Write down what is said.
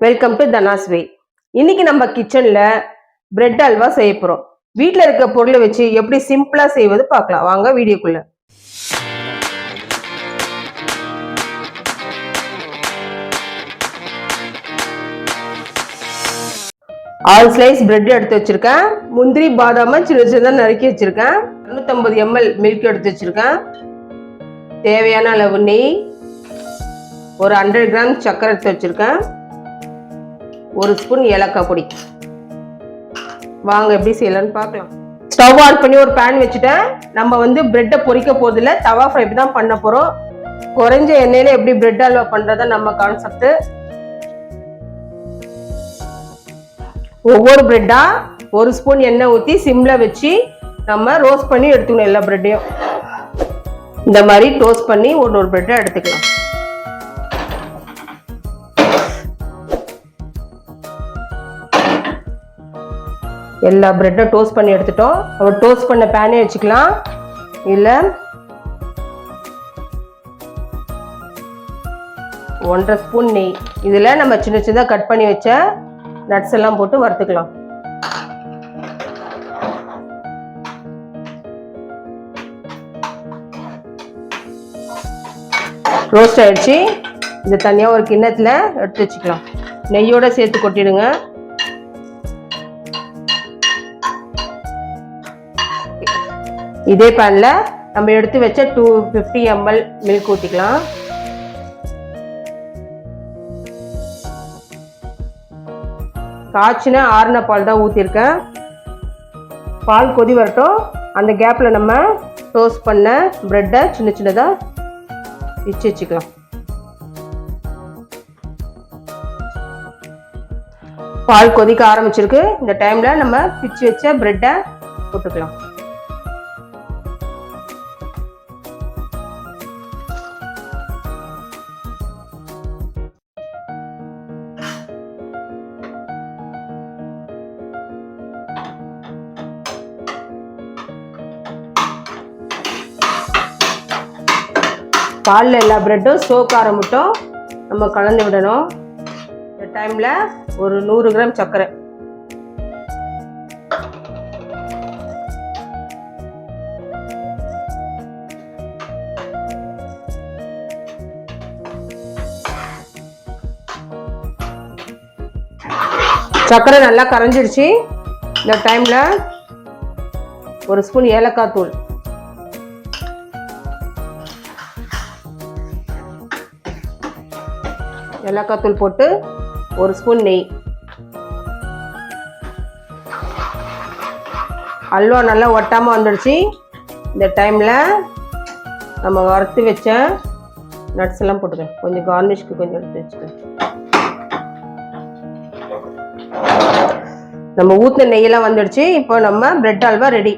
Welcome to தனாஸ் வே. இன்னைக்கு நம்ம கிச்சன்ல பிரெட் அல்வா செய்ய போறோம். வீட்டில் இருக்க பொருளை வச்சு எப்படி சிம்பிளா செய்வது பார்க்கலாம். வாங்க வீடியோக்குள்ள. ஆல் ஸ்லைஸ் பிரெட் எடுத்து வச்சிருக்கேன். முந்திரி பாதாம சின்ன சின்னதாக நறுக்கி வச்சிருக்கேன். 250 ml மில்க் எடுத்து வச்சிருக்கேன். தேவையான அளவு நெய், ஒரு 100 கிராம் சர்க்கரை எடுத்து வச்சிருக்கேன். ஒரு ஸ்பூன் ஏலக்காய் பொடி. வாங்க எப்படி செய்யலாம்னு பார்க்கலாம். ஸ்டவ் ஆன் பண்ணி ஒரு பேன் வச்சுட்டேன். நம்ம பிரெட்டை பொரிக்க போதில்லை, தவா ஃப்ரை தான் பண்ண போறோம். குறைஞ்ச எண்ணெயில எப்படி பிரெட் அல்வா பண்றதா நம்ம கான்செப்ட். ஒவ்வொரு பிரெட்டா ஒரு ஸ்பூன் எண்ணெய் ஊற்றி சிம்ல வச்சு நம்ம ரோஸ்ட் பண்ணி எடுத்துக்கணும். எல்லா பிரெட்டையும் இந்த மாதிரி டோஸ்ட் பண்ணி ஒரு பிரெட்டை எடுத்துக்கலாம். எல்லா பிரெட்டும் டோஸ்ட் பண்ணி எடுத்துட்டோம். நம்ம டோஸ்ட் பண்ண பேனே வச்சுக்கலாம். இல்லை 1.5 ஸ்பூன் நெய். இதில் நம்ம சின்ன சின்னதாக கட் பண்ணி வச்ச நட்ஸ் எல்லாம் போட்டு வறுத்துக்கலாம். ரோஸ்ட் ஆயிடுச்சு. இது தனியாக ஒரு கிண்ணத்தில் எடுத்து வச்சுக்கலாம். நெய்யோட சேர்த்து கொட்டிடுங்க. இதே பேன்ல நம்ம எடுத்து வச்ச 250 ml மில்க் ஊற்றிக்கலாம். காய்ச்சின ஆறுன பால் தான் ஊற்றிருக்கேன். பால் கொதி வரட்டும். அந்த கேப்பில் நம்ம டோஸ்ட் பண்ண பிரெட்டை சின்ன சின்னதாக பிச்சு வச்சுக்கலாம். பால் கொதிக்க ஆரம்பிச்சிருக்கு. இந்த டைமில் நம்ம பிச்சு வச்ச பிரெட்டை போட்டுக்கலாம். பாலில் எல்லா பிரெட்டும் சோக் ஆரம்பிட்டோம். நம்ம கலந்து விடணும். இந்த டைமில் ஒரு 100 கிராம் சர்க்கரை, சர்க்கரை நல்லா கரைஞ்சிடுச்சு. இந்த டைமில் ஒரு ஸ்பூன் ஏலக்காய் தூள், ஏலக்காய் தூள் போட்டு ஒரு ஸ்பூன் நெய். அல்வா நல்லா ஒட்டாமல் வந்துடுச்சு. இந்த டைமில் நம்ம வறுத்து வச்ச நட்ஸ் எல்லாம் போட்டுக்கேன். கொஞ்சம் கார்னிஷ்க்கு கொஞ்சம் எடுத்து வச்சுக்கேன். நம்ம ஊற்றின நெய்யெல்லாம் வந்துடுச்சு. இப்போ நம்ம பிரெட் அல்வா ரெடி.